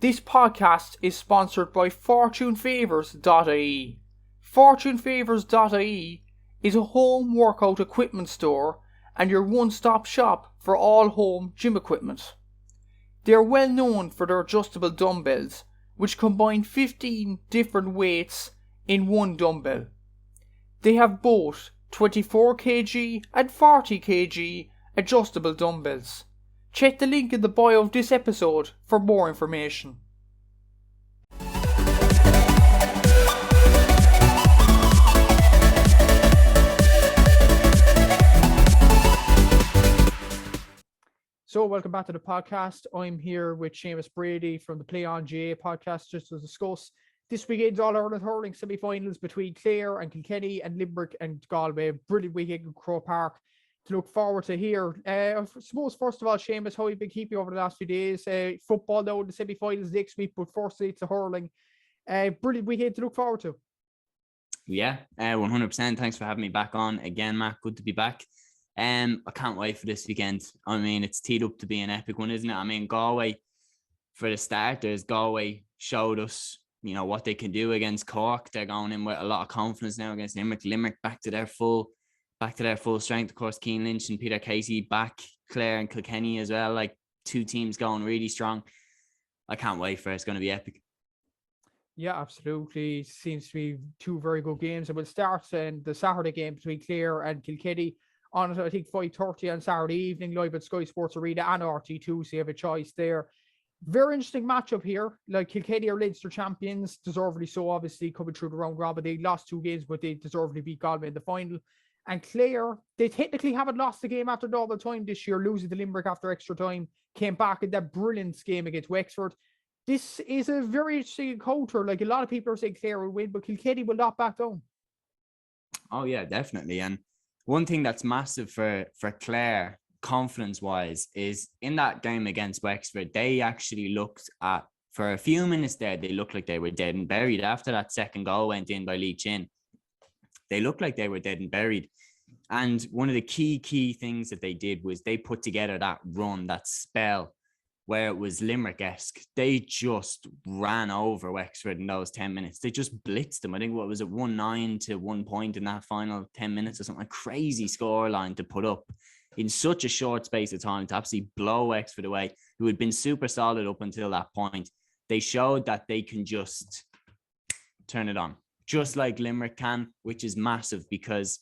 This podcast is sponsored by FortuneFavours.ie. FortuneFavours.ie is a home workout equipment store and your one-stop shop for all home gym equipment. They are well known for their adjustable dumbbells, which combine 15 different weights in one dumbbell. They have both 24 kg and 40 kg adjustable dumbbells. Check the link in the bio of this episode for more information. So welcome back to the podcast. I'm here with Seamus Brady from the Play On GAA podcast just to discuss this weekend's All-Ireland Hurling Semi-Finals between Clare and Kilkenny and Limerick and Galway. Brilliant weekend in Croke Park to look forward to here. I suppose, first of all, Seamus, how have you been keeping over the last few days? Football now in the semi-finals next week, but firstly, it's the hurling. Brilliant weekend to look forward to. Yeah, 100%. Thanks for having me back on again, Matt. Good to be back. I can't wait for this weekend. I mean, it's teed up to be an epic one, isn't it? I mean, Galway, for the starters, Galway showed us, what they can do against Cork. They're going in with a lot of confidence now against Limerick. Limerick back to their full strength. Of course, Cian Lynch and Peter Casey back. Clare and Kilkenny as well. Like, two teams going really strong. I can't wait for it. It's going to be epic. Yeah, absolutely. Seems to be two very good games. And we'll start in the Saturday game between Clare and Kilkenny on, I think, 5:30 on Saturday evening, live at Sky Sports Arena and RT2, so you have a choice there. Very interesting matchup here. Like, Kilkenny are Leinster champions, deservedly so, obviously, coming through the round robin. They lost 2 games, but they deservedly beat Galway in the final. And Clare, they technically haven't lost the game after double time this year, losing to Limerick after extra time, came back in that brilliant game against Wexford. This is a very interesting encounter. Like, a lot of people are saying Clare will win, but Kilkenny will not back down. Oh, yeah, definitely. And one thing that's massive for Clare, confidence-wise, is in that game against Wexford, they actually looked at, for a few minutes there, they looked like they were dead and buried. After that second goal went in by Lee Chin, they looked like they were dead and buried. And one of the key things that they did was they put together that run, that spell, where it was Limerick-esque. They just ran over Wexford in those 10 minutes. They just blitzed them. I think, what was it, 1-9 to 1 point in that final 10 minutes or something? A crazy scoreline to put up in such a short space of time to absolutely blow Wexford away, who had been super solid up until that point. They showed that they can just turn it on, just like Limerick can, which is massive because,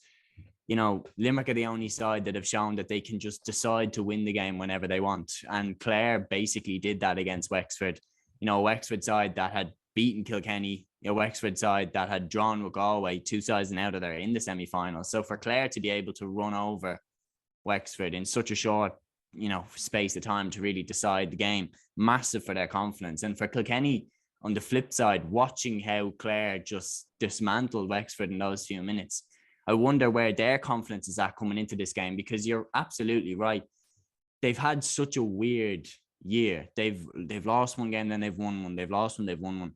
Limerick are the only side that have shown that they can just decide to win the game whenever they want. And Clare basically did that against Wexford. Wexford side that had beaten Kilkenny, Wexford side that had drawn with Galway, 2 sides and out of there in the semi-finals. So for Clare to be able to run over Wexford in such a short, space of time to really decide the game, massive for their confidence. And for Kilkenny, on the flip side, watching how Clare just dismantled Wexford in those few minutes, I wonder where their confidence is at coming into this game, because you're absolutely right. They've had such a weird year. They've lost one game, then they've won one. They've lost one, they've won one.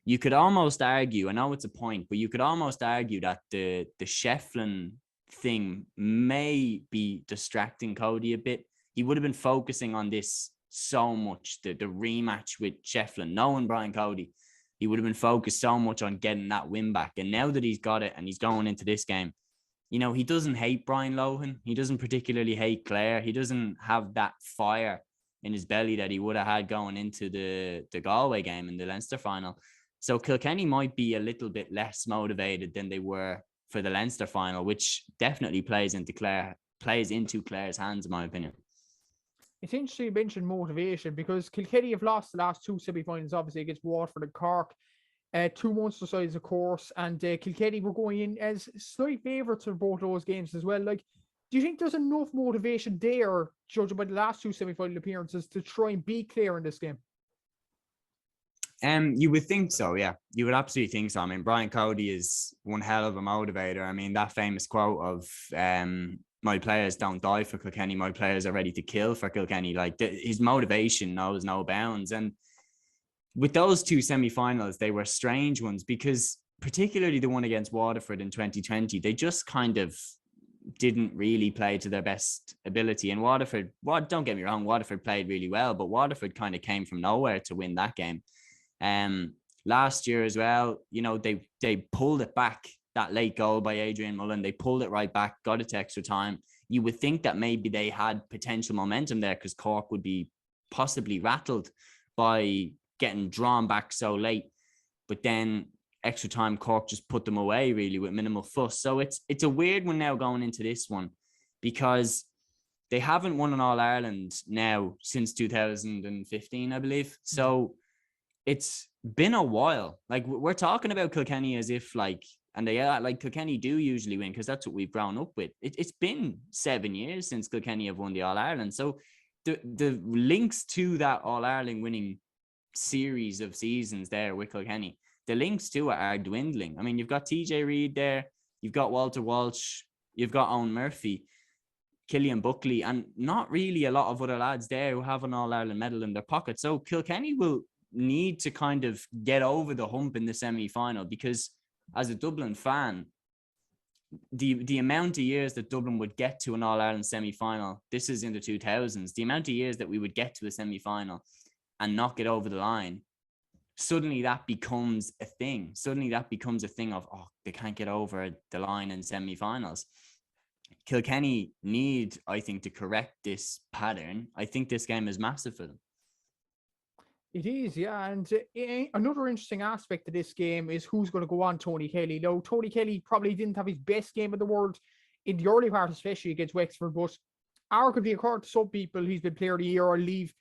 You could almost argue, I know it's a point, but you could almost argue that the Shefflin thing may be distracting Cody a bit. He would have been focusing on this so much, the rematch with Shefflin, knowing Brian Cody. He would have been focused so much on getting that win back. And now that he's got it and he's going into this game, he doesn't hate Brian Lohan. He doesn't particularly hate Clare. He doesn't have that fire in his belly that he would have had going into the Galway game in the Leinster final. So Kilkenny might be a little bit less motivated than they were for the Leinster final, which definitely plays into Clare's hands, in my opinion. It's interesting you mentioned motivation, because Kilkenny have lost the last 2 semi-finals, obviously, against Waterford and Cork. 2 Munster sides, of course, and Kilkenny were going in as slight favourites for both those games as well. Like, do you think there's enough motivation there, judging by the last 2 semi-final appearances, to try and beat Clare in this game? You would think so, yeah. You would absolutely think so. I mean, Brian Cody is one hell of a motivator. I mean, that famous quote of my players don't die for Kilkenny, my players are ready to kill for Kilkenny. Like, his motivation knows no bounds. And with those 2 semi-finals, they were strange ones, because particularly the one against Waterford in 2020, they just kind of didn't really play to their best ability. And Waterford, don't get me wrong, Waterford played really well, but Waterford kind of came from nowhere to win that game. Last year as well, you know, they pulled it back. That late goal by Adrian Mullen, they pulled it right back, got it to extra time. You would think that maybe they had potential momentum there because Cork would be possibly rattled by getting drawn back so late. But then extra time, Cork just put them away really with minimal fuss. So it's a weird one now going into this one because they haven't won an All-Ireland now since 2015, I believe. So it's been a while. Like, we're talking about Kilkenny as if like, and they are like, Kilkenny do usually win because that's what we've grown up with. It's been 7 years since Kilkenny have won the All-Ireland. So the links to that All-Ireland winning series of seasons there with Kilkenny, the links to it are dwindling. I mean, you've got TJ Reid there, you've got Walter Walsh, you've got Owen Murphy, Killian Buckley, and not really a lot of other lads there who have an All-Ireland medal in their pocket. So Kilkenny will need to kind of get over the hump in the semi-final, because as a Dublin fan, the amount of years that Dublin would get to an All-Ireland semi-final, this is in the 2000s, the amount of years that we would get to a semi-final and not get over the line, suddenly that becomes a thing. Suddenly that becomes a thing of, oh, they can't get over the line in semi-finals. Kilkenny need, I think, to correct this pattern. I think this game is massive for them. It is, yeah. And another interesting aspect of this game is who's going to go on Tony Kelly. Now, Tony Kelly probably didn't have his best game of the world in the early part, especially against Wexford, but arguably, according to some people, he's been player of the year. I'll leave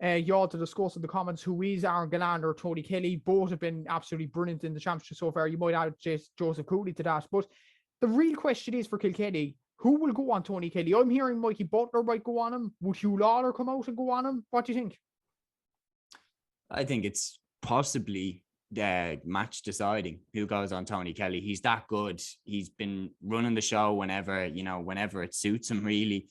y'all to discuss in the comments who is Aaron Galland or Tony Kelly. Both have been absolutely brilliant in the championship so far. You might add Joseph Cooley to that. But the real question is for Kilkenny, who will go on Tony Kelly? I'm hearing Mikey Butler might go on him. Would Hugh Lawler come out and go on him? What do you think? I think it's possibly match deciding who goes on Tony Kelly. He's that good. He's been running the show whenever it suits him, really.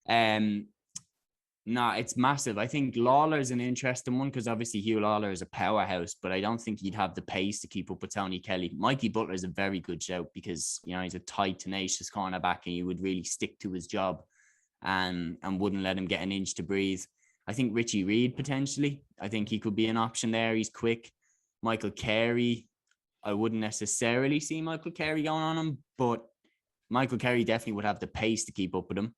No, it's massive. I think Lawler's an interesting one because obviously Hugh Lawler is a powerhouse, but I don't think he'd have the pace to keep up with Tony Kelly. Mikey Butler is a very good shout because, you know, he's a tight, tenacious cornerback and he would really stick to his job and wouldn't let him get an inch to breathe. I think Richie Reid potentially. I think he could be an option there. He's quick. Michael Carey. I wouldn't necessarily see Michael Carey going on him, but Michael Carey definitely would have the pace to keep up with him.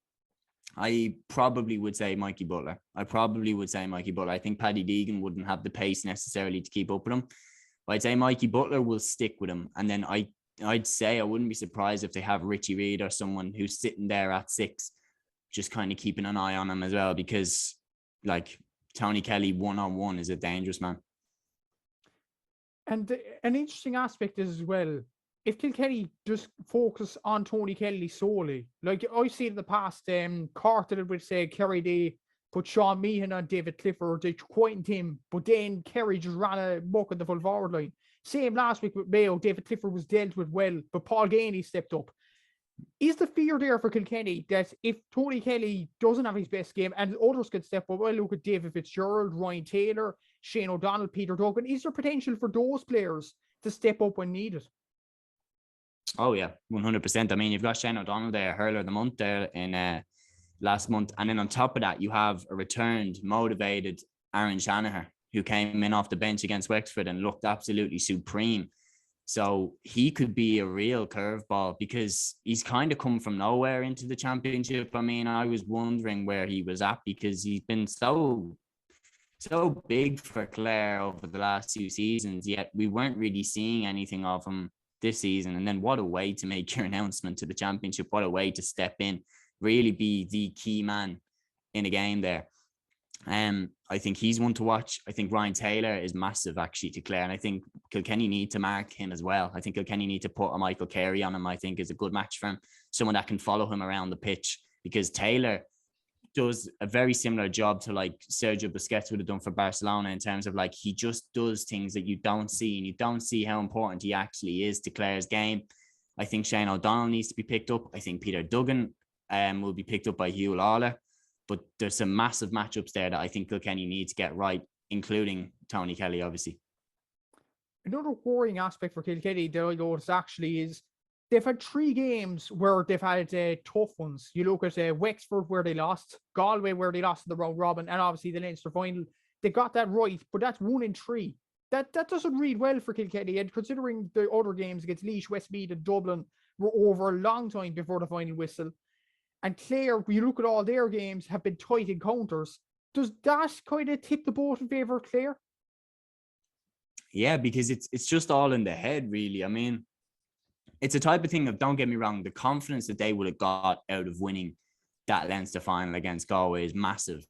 I probably would say Mikey Butler. I think Paddy Deegan wouldn't have the pace necessarily to keep up with him. But I'd say Mikey Butler will stick with him. And then I'd say I wouldn't be surprised if they have Richie Reid or someone who's sitting there at 6, just kind of keeping an eye on him as well, because like Tony Kelly one-on-one is a dangerous man. And an interesting aspect is as well, if Kilkenny just focus on Tony Kelly solely, like I've seen in the past, Cork did it with, say, Kerry, they put Sean Meehan on David Clifford, they quietened him, but then Kerry just ran a muck at the full forward line. Same last week with Mayo, David Clifford was dealt with well, but Paul Gainey stepped up. Is the fear there for Kilkenny that if Tony Kelly doesn't have his best game and others could step up? Well, look at David Fitzgerald, Ryan Taylor, Shane O'Donnell, Peter Duggan. Is there potential for those players to step up when needed? Oh yeah, 100%. I mean, you've got Shane O'Donnell there, hurler of the month there in last month, and then on top of that, you have a returned, motivated Aaron Shanahan who came in off the bench against Wexford and looked absolutely supreme. So he could be a real curveball because he's kind of come from nowhere into the championship. I mean, I was wondering where he was at because he's been so big for Clare over the last 2 seasons, yet we weren't really seeing anything of him this season. And then what a way to make your announcement to the championship. What a way to step in, really be the key man in a game there. I think he's one to watch. I think Ryan Taylor is massive actually to Clare, and I think Kilkenny need to mark him as well. I think Kilkenny need to put a Michael Carey on him. I think is a good match for him, someone that can follow him around the pitch, because Taylor does a very similar job to like Sergio Busquets would have done for Barcelona in terms of like he just does things that you don't see, and you don't see how important he actually is to Clare's game. I think Shane O'Donnell needs to be picked up. I think Peter Duggan will be picked up by Hugh Lawler. But there's some massive matchups there that I think Kilkenny need to get right, including Tony Kelly, obviously. Another worrying aspect for Kilkenny that I noticed actually is they've had 3 games where they've had tough ones. You look at Wexford where they lost, Galway where they lost in the round robin, and obviously the Leinster final. They got that right, but that's 1 in 3. That doesn't read well for Kilkenny. And considering the other games against Laois, Westmeath, and Dublin were over a long time before the final whistle, and Clare, when you look at all their games, have been tight encounters. Does that kind of tip the boat in favour of Clare? Yeah, because it's just all in the head, really. I mean, it's a type of thing of, don't get me wrong, the confidence that they would have got out of winning that Leinster final against Galway is massive.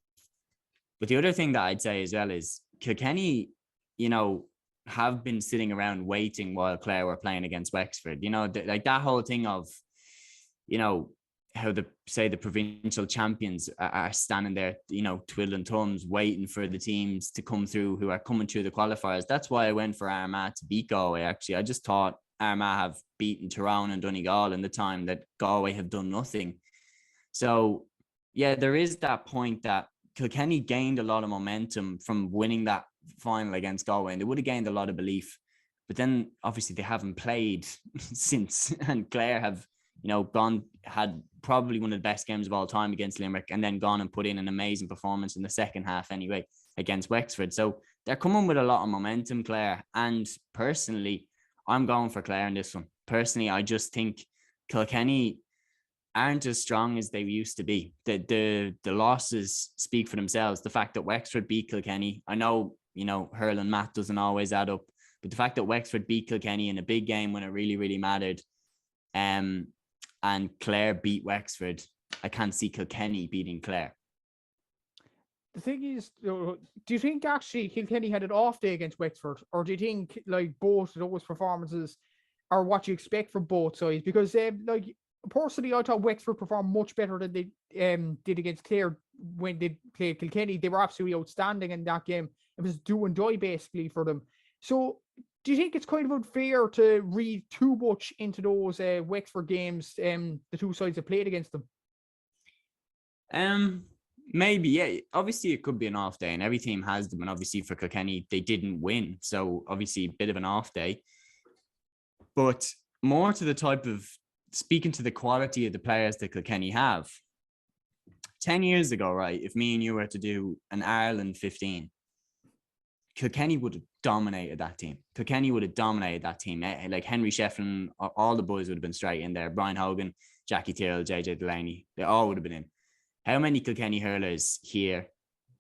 But the other thing that I'd say as well is Kilkenny, have been sitting around waiting while Clare were playing against Wexford. Like that whole thing of, how the provincial champions are standing there, twiddling thumbs, waiting for the teams to come through who are coming through the qualifiers. That's why I went for Armagh to beat Galway, actually. I just thought Armagh have beaten Tyrone and Donegal in the time that Galway have done nothing. So, yeah, there is that point that Kilkenny gained a lot of momentum from winning that final against Galway, and they would have gained a lot of belief. But then, obviously, they haven't played since, and Clare have, had probably one of the best games of all time against Limerick, and then gone and put in an amazing performance in the second half anyway against Wexford. So they're coming with a lot of momentum, Clare. And personally, I'm going for Clare in this one. Personally, I just think Kilkenny aren't as strong as they used to be. The losses speak for themselves. The fact that Wexford beat Kilkenny, I know, hurling math doesn't always add up, but the fact that Wexford beat Kilkenny in a big game when it really, really mattered, and Clare beat Wexford, I can't see Kilkenny beating Clare. The thing is, do you think actually Kilkenny had an off day against Wexford, or do you think like both of those performances are what you expect from both sides? Because personally, I thought Wexford performed much better than they did against Clare when they played Kilkenny. They were absolutely outstanding in that game. It was do and die basically for them. So do you think it's kind of unfair to read too much into those Wexford games, the two sides have played against them? Maybe, yeah. Obviously, it could be an off day, and every team has them. And obviously, for Kilkenny, they didn't win, so obviously, a bit of an off day. But more to the type of speaking to the quality of the players that Kilkenny have. 10 years ago, right? If me and you were to do an Ireland 15, Kilkenny would have dominated that team. Kilkenny would have dominated that team. Like Henry Shefflin, all the boys would have been straight in there. Brian Hogan, Jackie Tyrrell, JJ Delaney, they all would have been in. How many Kilkenny hurlers here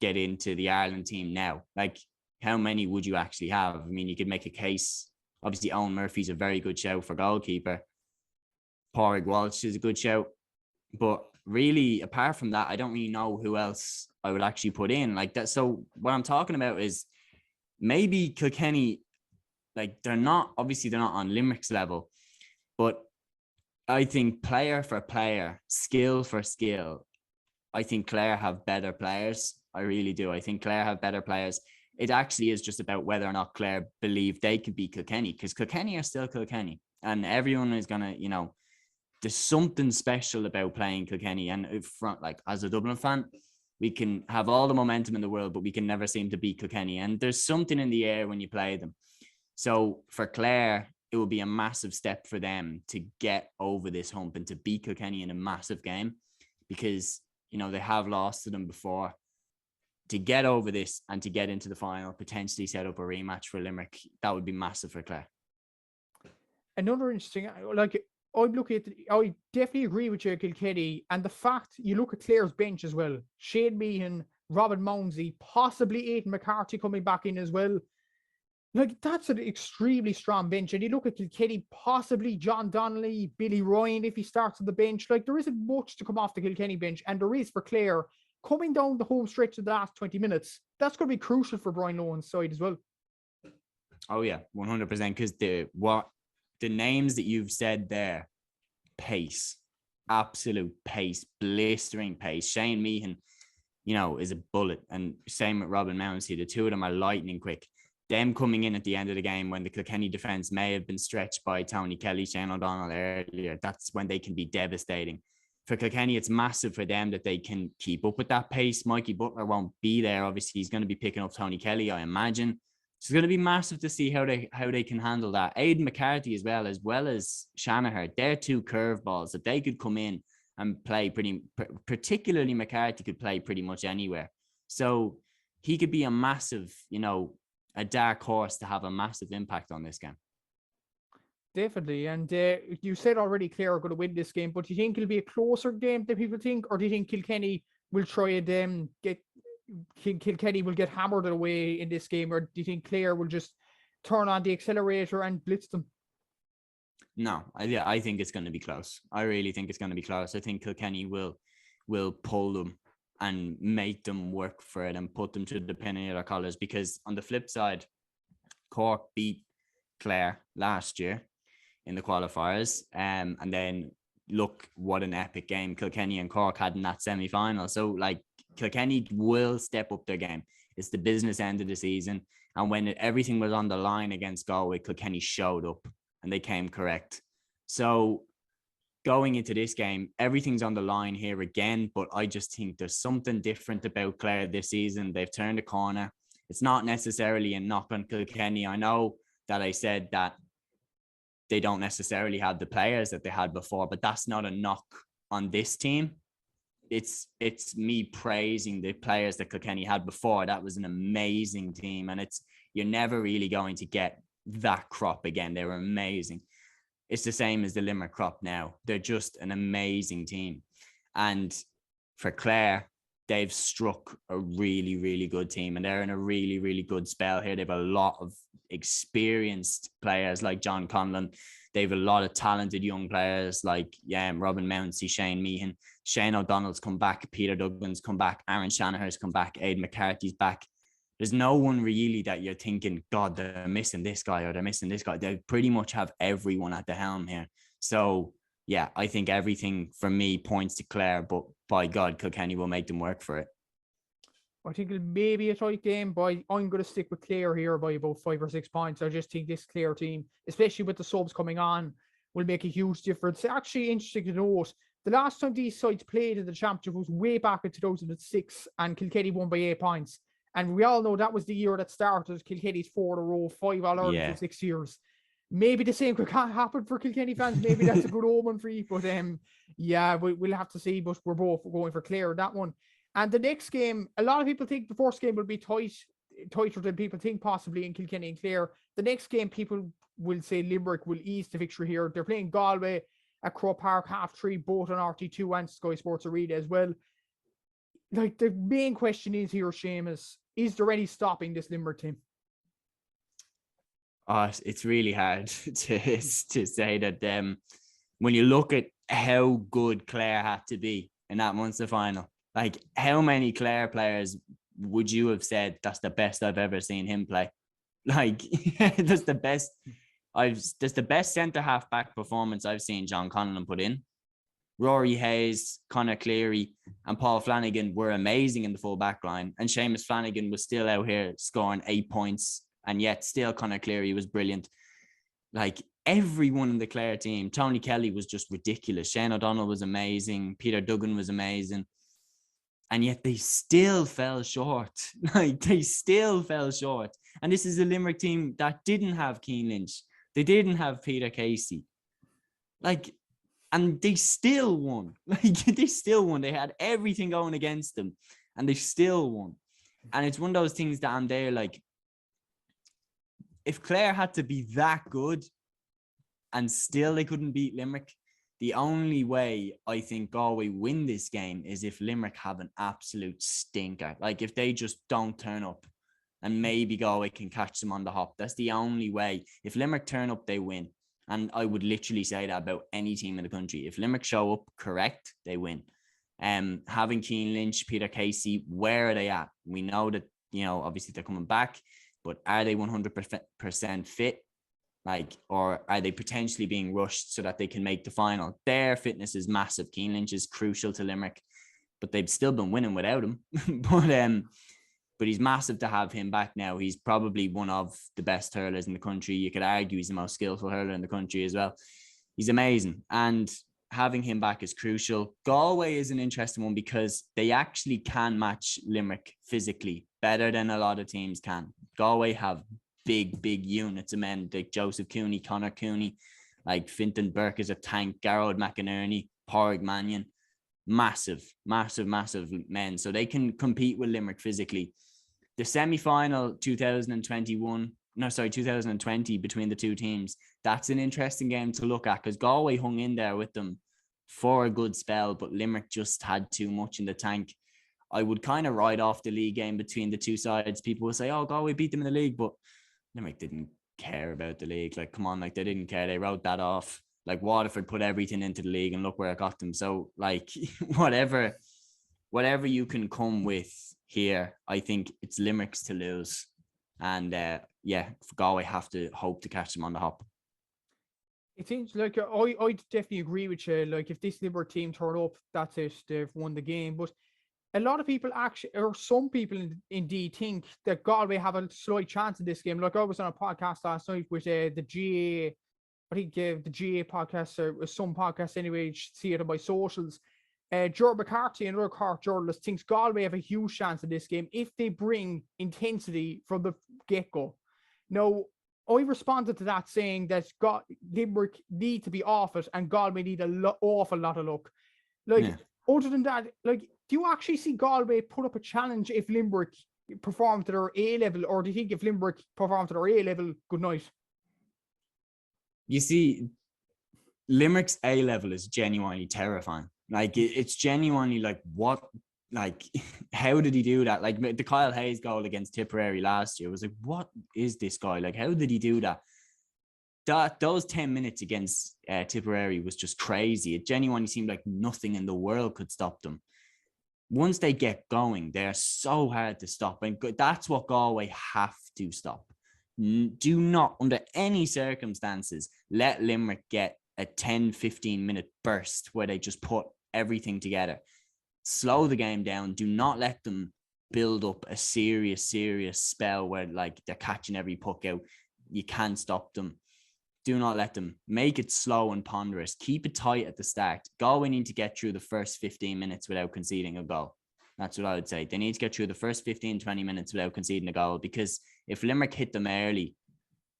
get into the Ireland team now? Like, how many would you actually have? I mean, you could make a case. Obviously, Owen Murphy's a very good shout for goalkeeper. Pádraig Walsh is a good shout. But really, apart from that, I don't really know who else I would actually put in like that. So what I'm talking about is maybe Kilkenny, like they're not on Limerick's level, but I think player for player, skill for skill, I think Clare have better players. I really do. I think Clare have better players. It actually is just about whether or not Clare believe they could beat Kilkenny, because Kilkenny are still Kilkenny, and everyone is gonna, there's something special about playing Kilkenny. And front, like as a Dublin fan, we can have all the momentum in the world, but we can never seem to beat Kilkenny. And there's something in the air when you play them. So for Clare, it will be a massive step for them to get over this hump and to beat Kilkenny in a massive game, because they have lost to them before. To get over this and to get into the final, potentially set up a rematch for Limerick, that would be massive for Clare. Another interesting, I definitely agree with you, Kilkenny, and the fact you look at Clare's bench as well. Shane Meehan, Robin Mounsey, possibly Aidan McCarthy coming back in as well. Like, that's an extremely strong bench. And you look at Kilkenny, possibly John Donnelly, Billy Ryan, if he starts on the bench. Like, there isn't much to come off the Kilkenny bench. And there is for Clare, coming down the home stretch of the last 20 minutes. That's going to be crucial for Brian Lohan's side as well. Oh, yeah, 100%. Because the names that you've said there, pace, absolute pace, blistering pace. Shane Meehan, is a bullet. And same with Robin Mounsey. The two of them are lightning quick. Them coming in at the end of the game when the Kilkenny defence may have been stretched by Tony Kelly, Shane O'Donnell earlier, that's when they can be devastating. For Kilkenny, it's massive for them that they can keep up with that pace. Mikey Butler won't be there. Obviously, he's going to be picking up Tony Kelly, I imagine. it's going to be massive to see how they can handle that. Aidan McCarthy as well as Shanahan, they're two curveballs that they could come in and play particularly McCarthy could play pretty much anywhere. So he could be a massive, a dark horse to have a massive impact on this game. Definitely. And you said already Clare are going to win this game, but do you think it'll be a closer game than people think? Or do you think Kilkenny will try and Kilkenny will get hammered away in this game? Or do you think Clare will just turn on the accelerator and blitz them? No, I think it's going to be close. I really think it's going to be close. I think Kilkenny will pull them and make them work for it and put them to the penny of their collars, because on the flip side, Cork beat Clare last year in the qualifiers, and then look what an epic game Kilkenny and Cork had in that semi-final. So like Kilkenny will step up their game. It's the business end of the season, and when everything was on the line against Galway, Kilkenny showed up and they came correct. So going into this game, everything's on the line here again, but I just think there's something different about Clare this season. They've turned a corner. It's not necessarily a knock on Kilkenny. I know that I said that they don't necessarily have the players that they had before, but that's not a knock on this team. It's me praising the players that Kilkenny had before. That was an amazing team, and you're never really going to get that crop again. They were amazing. It's the same as the Limerick crop now. They're just an amazing team. And for Clare, they've struck a really, really good team, and they're in a really, really good spell here. They have a lot of experienced players like John Conlon. They have a lot of talented young players like Robin Mouncy, Shane Meehan, Shane O'Donnell's come back, Peter Duggan's come back, Aaron Shanahan's come back, Aidan McCarthy's back. There's no one really that you're thinking, God, they're missing this guy or they're missing this guy. They pretty much have everyone at the helm here. So, yeah, I think everything for me points to Clare, but by God, Kilkenny will make them work for it. I think it'll maybe a tight game, but I'm going to stick with Clare here by about 5 or 6 points. I just think this Clare team, especially with the subs coming on, will make a huge difference. Actually, interesting to note, the last time these sides played in the championship was way back in 2006, and Kilkenny won by 8 points. And we all know that was the year that started Kilkenny's 4 in a row, 5 All-Ireland for 6 years. Maybe the same could happen for Kilkenny fans. Maybe that's a good omen for you. But yeah, we'll have to see. But we're both going for Clare in that one. And the next game, a lot of people think the first game will be tighter than people think possibly in Kilkenny and Clare. The next game, people will say Limerick will ease the victory here. They're playing Galway at Croke Park, 3:30, both on RT2 and Sky Sports Arena as well. Like, the main question is here, Seamus, is there any stopping this Limerick team? It's really hard to say that when you look at how good Clare had to be in that Munster final, like how many Clare players would you have said that's the best I've ever seen him play? Like that's the best centre half back performance I've seen John Conlon put in. Rory Hayes, Conor Cleary, and Paul Flanagan were amazing in the full back line, and Seamus Flanagan was still out here scoring 8 points, and yet still Conor Cleary was brilliant. Like everyone in the Clare team, Tony Kelly was just ridiculous. Shane O'Donnell was amazing. Peter Duggan was amazing. And yet they still fell short. Like they still fell short. And this is a Limerick team that didn't have Cian Lynch. They didn't have Peter Casey. And they still won. They still won. They had everything going against them, and they still won. And it's one of those things that I'm there like, if Clare had to be that good and still they couldn't beat Limerick, the only way I think Galway win this game is if Limerick have an absolute stinker. Like if they just don't turn up, and maybe Galway can catch them on the hop. That's the only way. If Limerick turn up, they win. And I would literally say that about any team in the country. If Limerick show up correct, they win. Having Cian Lynch, Peter Casey, where are they at? We know that, obviously they're coming back, but are they 100% fit? Or are they potentially being rushed so that they can make the final? Their fitness is massive. Cian Lynch is crucial to Limerick, but they've still been winning without him. But he's massive to have him back now. He's probably one of the best hurlers in the country. You could argue he's the most skillful hurler in the country as well. He's amazing. And having him back is crucial. Galway is an interesting one because they actually can match Limerick physically better than a lot of teams can. Galway have big units of men, like Joseph Cooney, Conor Cooney, like Fintan Burke is a tank, Garrod McInerney, Pádraig Mannion, massive men. So they can compete with Limerick physically. The semi-final 2020 between the two teams, that's an interesting game to look at because Galway hung in there with them for a good spell, but Limerick just had too much in the tank. I would kind of write off the league game between the two sides. People will say, oh, Galway beat them in the league, but Limerick didn't care about the league. Like, come on, like they didn't care. They wrote that off. Like Waterford put everything into the league and look where it got them. So like whatever you can come with here, I think it's Limerick's to lose. And Galway have to hope to catch them on the hop. It seems like I definitely agree with you. Like if this Limerick team turn up, that's it. They've won the game. But a lot of people actually, or some people indeed think that Galway have a slight chance in this game. Like I was on a podcast last night with the GAA. I think the GAA podcast or some podcast anyway. You should see it on my socials. Liam McCarthy, another Cork journalist, thinks Galway have a huge chance in this game if they bring intensity from the get-go. Now, I responded to that saying that Limerick need to be off it and Galway need an awful lot of luck. Other than that, like, do you actually see Galway put up a challenge if Limerick perform to their A level, or do you think if Limerick perform to their A level, good night? You see, Limerick's A level is genuinely terrifying. Like it's genuinely like what, like how did he do that? Like the Kyle Hayes goal against Tipperary last year was like, what is this guy? Like, how did he do that? Those 10 minutes against Tipperary was just crazy. It genuinely seemed like nothing in the world could stop them. Once they get going, they're so hard to stop. And that's what Galway have to stop. Do not, under any circumstances, let Limerick get a 10-15 minute burst where they just put everything together. Slow the game down. Do not let them build up a serious spell where like they're catching every puck out. You can't stop them. Do not let them. Make it slow and ponderous. Keep it tight at the start. Galway need to get through the first 15 minutes without conceding a goal. That's what I would say. They need to get through the first 15-20 minutes without conceding a goal, because if Limerick hit them early,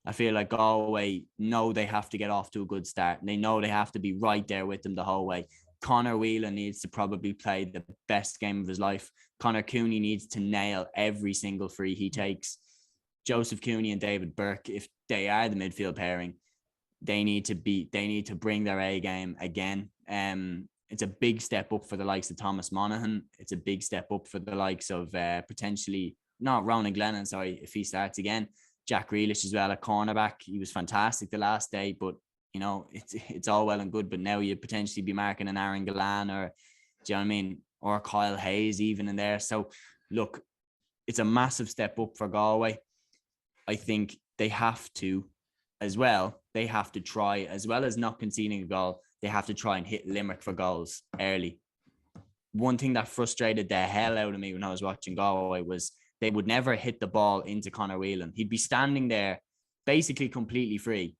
I feel like Galway know they have to get off to a good start. They know they have to be right there with them the whole way. Conor Whelan needs to probably play the best game of his life. Conor Cooney needs to nail every single free he takes. Joseph Cooney and David Burke, if they are the midfield pairing, they need to bring their A game again. It's a big step up for the likes of Thomas Monaghan. It's a big step up for the likes of potentially, not Ronan Glennon, sorry, if he starts again. Jack Grealish as well, a cornerback. He was fantastic the last day, but you know, it's all well and good, but now you potentially be marking an Aaron Gallan, or do you know what I mean? Or Kyle Hayes even in there. So look, it's a massive step up for Galway. I think they have to try, as well as not conceding a goal, they have to try and hit Limerick for goals early. One thing that frustrated the hell out of me when I was watching Galway was they would never hit the ball into Conor Whelan. He'd be standing there basically completely free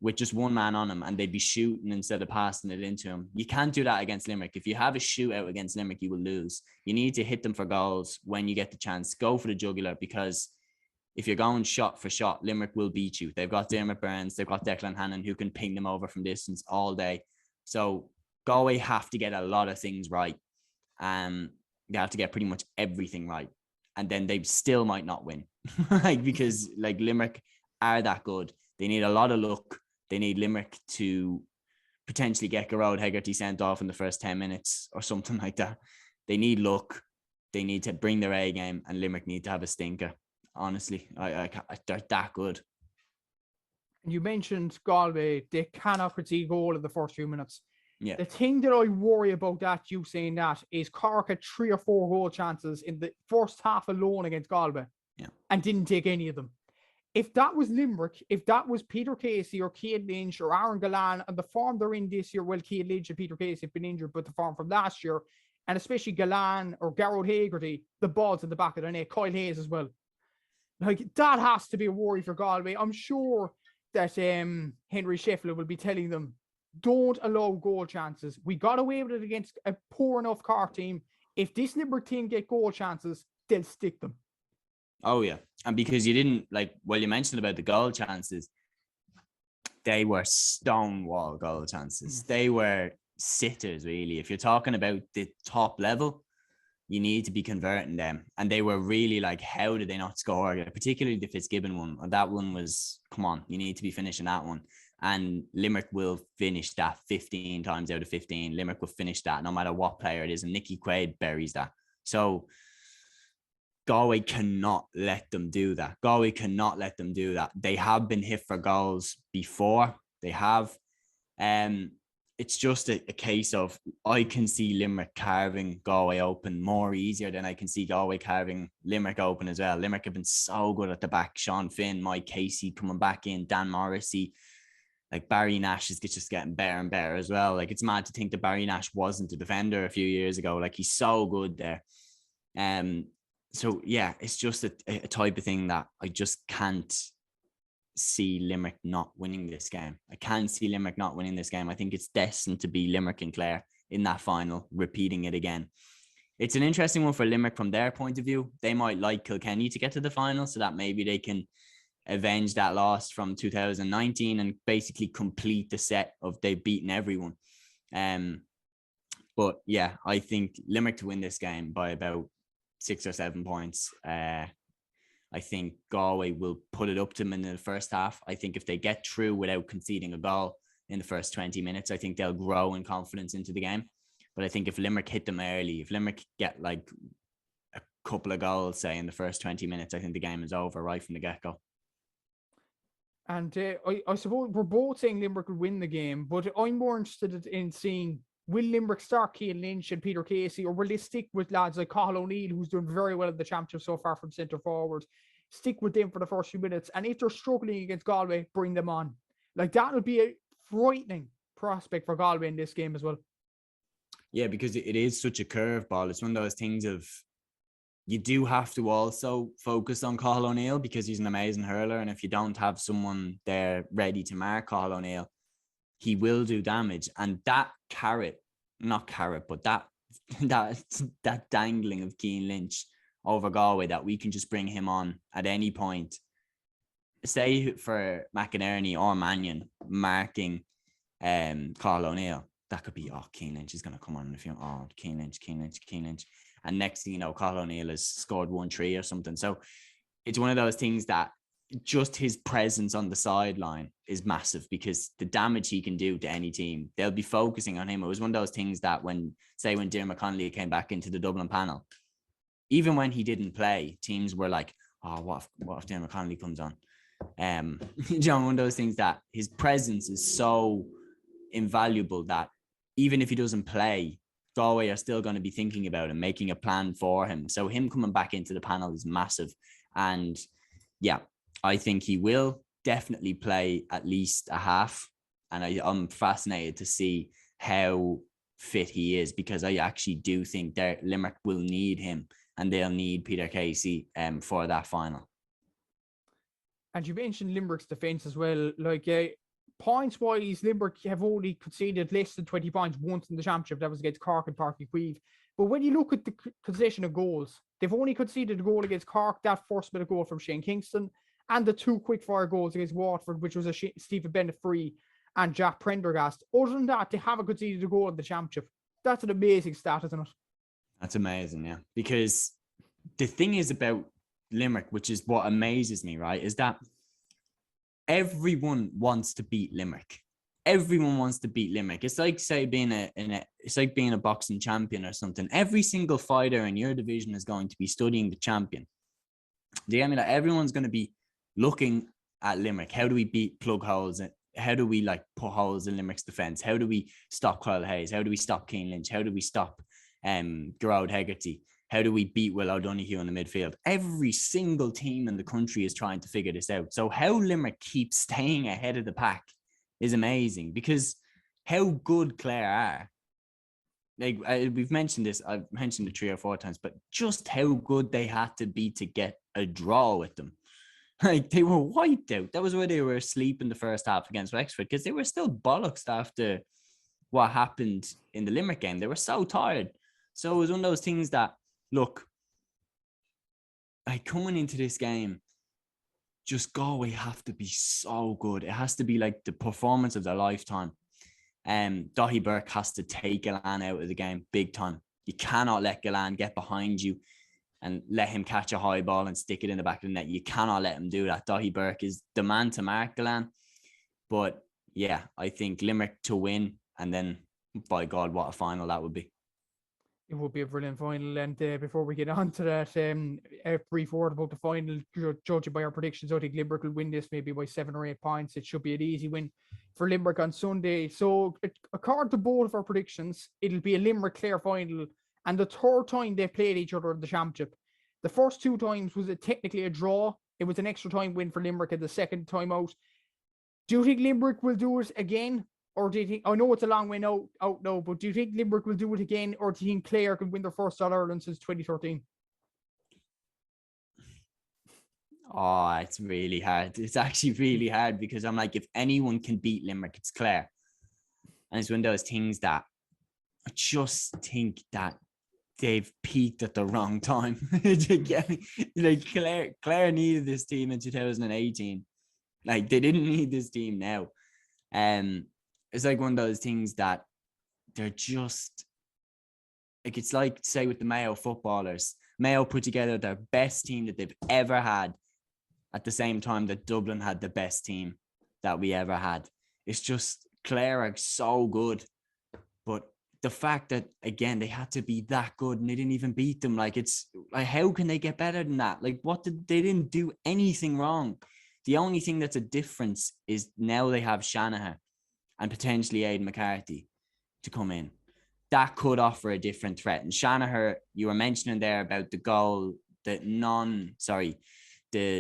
with just one man on him, and they'd be shooting instead of passing it into him. You can't do that against Limerick. If you have a shootout against Limerick, you will lose. You need to hit them for goals when you get the chance. Go for the jugular, because if you're going shot for shot, Limerick will beat you. They've got Dermot Burns, they've got Declan Hannon who can ping them over from distance all day. So Galway have to get a lot of things right. They have to get pretty much everything right. And then they still might not win. because Limerick are that good. They need a lot of luck. They need Limerick to potentially get Gearóid Hegarty sent off in the first 10 minutes or something like that. They need luck. They need to bring their A game, and Limerick need to have a stinker. Honestly, they're that good. You mentioned Galway, they cannot concede goal in the first few minutes. Yeah. The thing that I worry about that, you saying that, is Cork had 3 or 4 goal chances in the first half alone against Galway, and didn't take any of them. If that was Limerick, if that was Peter Casey or Cian Lynch or Aaron Gallan, and the form they're in this year, well, Cian Lynch and Peter Casey have been injured, but the form from last year, and especially Gallan or Gearóid Hegarty, the ball's in the back of their net, Kyle Hayes as well. Like, that has to be a worry for Galway. I'm sure that Henry Shefflin will be telling them, don't allow goal chances. We got away with it against a poor enough Cork team. If this Limerick team get goal chances, they'll stick them. Oh yeah. And because you didn't you mentioned about the goal chances, they were stonewall goal chances. They were sitters, really. If you're talking about the top level, you need to be converting them. And they were really how did they not score? Particularly the Fitzgibbon one. And that one was, come on, you need to be finishing that one. And Limerick will finish that 15 times out of 15. Limerick will finish that no matter what player it is. And Nicky Quaid buries that. So Galway cannot let them do that. Galway cannot let them do that. They have been hit for goals before. They have. It's just a case of I can see Limerick carving Galway open more easier than I can see Galway carving Limerick open as well. Limerick have been so good at the back. Sean Finn, Mike Casey coming back in, Dan Morrissey. Barry Nash is just getting better and better as well. It's mad to think that Barry Nash wasn't a defender a few years ago. He's so good there. So yeah, it's just a type of thing that I just can't see Limerick not winning this game. I can't see Limerick not winning this game. I think it's destined to be Limerick and Clare in that final, repeating it again. It's an interesting one for Limerick from their point of view. They might like Kilkenny to get to the final so that maybe they can avenge that loss from 2019 and basically complete the set of they've beaten everyone. But yeah, I think Limerick to win this game by about 6 or 7 points. I think Galway will put it up to them in the first half. I think if they get through without conceding a goal in the first 20 minutes, I think they'll grow in confidence into the game. But I think if Limerick hit them early, if Limerick get a couple of goals, say, in the first 20 minutes, I think the game is over right from the get-go. And I suppose we're both saying Limerick will win the game, but I'm more interested in seeing, will Limerick start Cian Lynch and Peter Casey, or will they stick with lads like Cathal O'Neill, who's doing very well in the championship so far from centre forward, stick with them for the first few minutes, and if they're struggling against Galway, bring them on. That would be a frightening prospect for Galway in this game as well. Yeah, because it is such a curveball. It's one of those things of, you do have to also focus on Cathal O'Neill because he's an amazing hurler. And if you don't have someone there ready to mark Cathal O'Neill, he will do damage. And that that dangling of Cian Lynch over Galway, that we can just bring him on at any point, say for McInerney or Mannion marking Cathal O'Neill, that could be, Cian Lynch is going to come on in a few, Cian Lynch. And next thing you know, Cathal O'Neill has scored 1-3 or something. So it's one of those things that just his presence on the sideline is massive, because the damage he can do to any team, they'll be focusing on him. It was one of those things that when Diarmuid Connolly came back into the Dublin panel, even when he didn't play, teams were like, what if Diarmuid Connolly comes on? One of those things that his presence is so invaluable that even if he doesn't play, Galway are still going to be thinking about him, making a plan for him. So him coming back into the panel is massive. And yeah, I think he will definitely play at least a half. And I'm fascinated to see how fit he is, because I actually do think that Limerick will need him and they'll need Peter Casey for that final. And you mentioned Limerick's defence as well. Points-wise, Limerick have only conceded less than 20 points once in the championship. That was against Cork and Páirc Uí Chaoimh. But when you look at the possession of goals, they've only conceded a goal against Cork, that first minute goal from Shane Kingston, and the 2 quick-fire goals against Waterford, which was a Stephen Bennett free and Jack Prendergast. Other than that, they haven't conceded a goal in the championship. That's an amazing stat, isn't it? That's amazing, yeah. Because the thing is about Limerick, which is what amazes me, right, is that everyone wants to beat Limerick. Everyone wants to beat Limerick. It's like, say, it's like being a boxing champion or something. Every single fighter in your division is going to be studying the champion. Do you get me? Everyone's going to be looking at Limerick. How do we beat plug holes? How do we put holes in Limerick's defence? How do we stop Kyle Hayes? How do we stop Cian Lynch? How do we stop Gerard Hegarty? How do we beat Will O'Donoghue in the midfield? Every single team in the country is trying to figure this out. So how Limerick keeps staying ahead of the pack is amazing, because how good Clare are. We've mentioned this, I've mentioned it 3 or 4 times, but just how good they had to be to get a draw with them. They were wiped out. That was why they were asleep in the first half against Wexford, because they were still bollocks after what happened in the Limerick game. They were so tired. So it was one of those things that, look, like coming into this game, just Galway have to be so good. It has to be like the performance of their lifetime. Daithí Burke has to take Galan out of the game big time. You cannot let Galan get behind you and let him catch a high ball and stick it in the back of the net. You cannot let him do that. Daithí Burke is the man to mark Galan. But yeah, I think Limerick to win, and then by God, what a final that would be. It would be a brilliant final. And before we get on to that, a brief word about the final. Judging by our predictions, I think Limerick will win this maybe by 7 or 8 points. It should be an easy win for Limerick on Sunday. So, according to both of our predictions, it'll be a Limerick-Clare final, and the third time they've played each other in the championship. The first 2 times was technically a draw. It was an extra time win for Limerick, and the second time out. Do you think Limerick will do it again? Or do you think, I know it's a long way out now, but do you think Limerick will do it again? Or do you think Clare can win their first All-Ireland since 2013? Oh, it's really hard. It's actually really hard because I'm like, if anyone can beat Limerick, it's Clare. And it's one of those things that I just think that they've peaked at the wrong time. Like Clare needed this team in 2018. Like they didn't need this team now. It's like one of those things that they're just like, it's like, say, with the Mayo footballers. Mayo put together their best team that they've ever had at the same time that Dublin had the best team that we ever had. It's just Clare are so good. But the fact that, again, they had to be that good and they didn't even beat them. Like, it's like, how can they get better than that? Like, they didn't do anything wrong. The only thing that's a difference is now they have Shanahan and potentially Aidan McCarthy to come in. That could offer a different threat. And Shanahan, you were mentioning there about the goal, the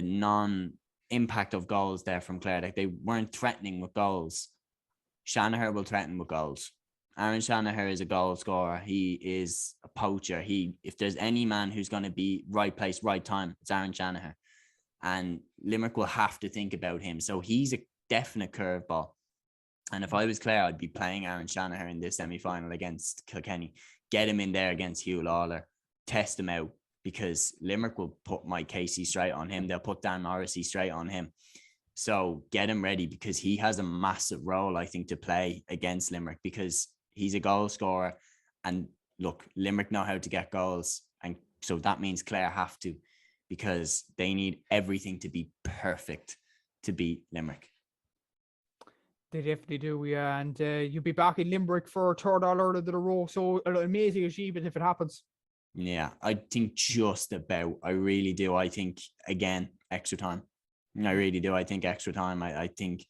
non-impact of goals there from Clare. Like they weren't threatening with goals. Shanahan will threaten with goals. Aaron Shanahan is a goal scorer. He is a poacher. If there's any man who's going to be right place, right time, it's Aaron Shanahan. And Limerick will have to think about him. So he's a definite curveball. And if I was Clare, I'd be playing Aaron Shanahan in this semi-final against Kilkenny. Get him in there against Hugh Lawler. Test him out, because Limerick will put Mike Casey straight on him. They'll put Dan Morrissey straight on him. So get him ready, because he has a massive role, I think, to play against Limerick, because he's a goal scorer. And look, Limerick know how to get goals. And so that means Clare have to, because they need everything to be perfect to beat Limerick. They definitely do, yeah. And you'll be back in Limerick for a third All-Ireland in a row. So an amazing achievement if it happens. Yeah, I think just about. I really do. I think, again, extra time. I really do. I think extra time. I think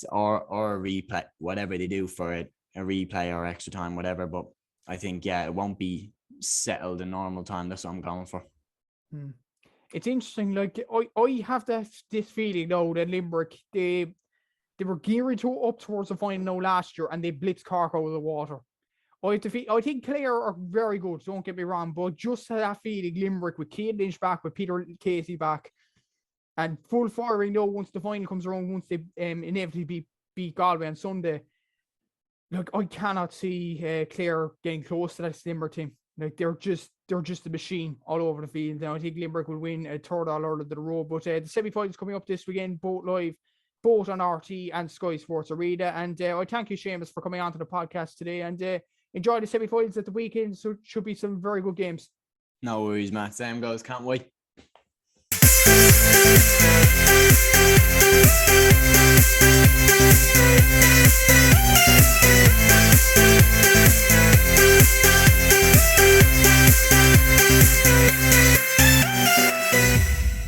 or a replay, whatever they do for it, a replay or extra time, whatever. But I think, yeah, it won't be settled in normal time. That's what I'm going for. It's interesting. Like I have this feeling now that Limerick, they were gearing up towards the final last year, and they blitzed Cork out of the water. I think Clare are very good, don't get me wrong, but just that feeling Limerick with Cian Lynch back, with Peter Casey back, and full firing now once the final comes around, once they inevitably beat Galway on Sunday. Look, I cannot see Clare getting close to that Limerick team. Like they're just a machine all over the field. Now I think Limerick will win a third All-Ireland in a row. But the semi-finals coming up this weekend, both live, both on RT and Sky Sports Arena. And I thank you, Seamus, for coming on to the podcast today. And enjoy the semi-finals at the weekend. So it should be some very good games. No worries, Matt. Same goes. Can't wait.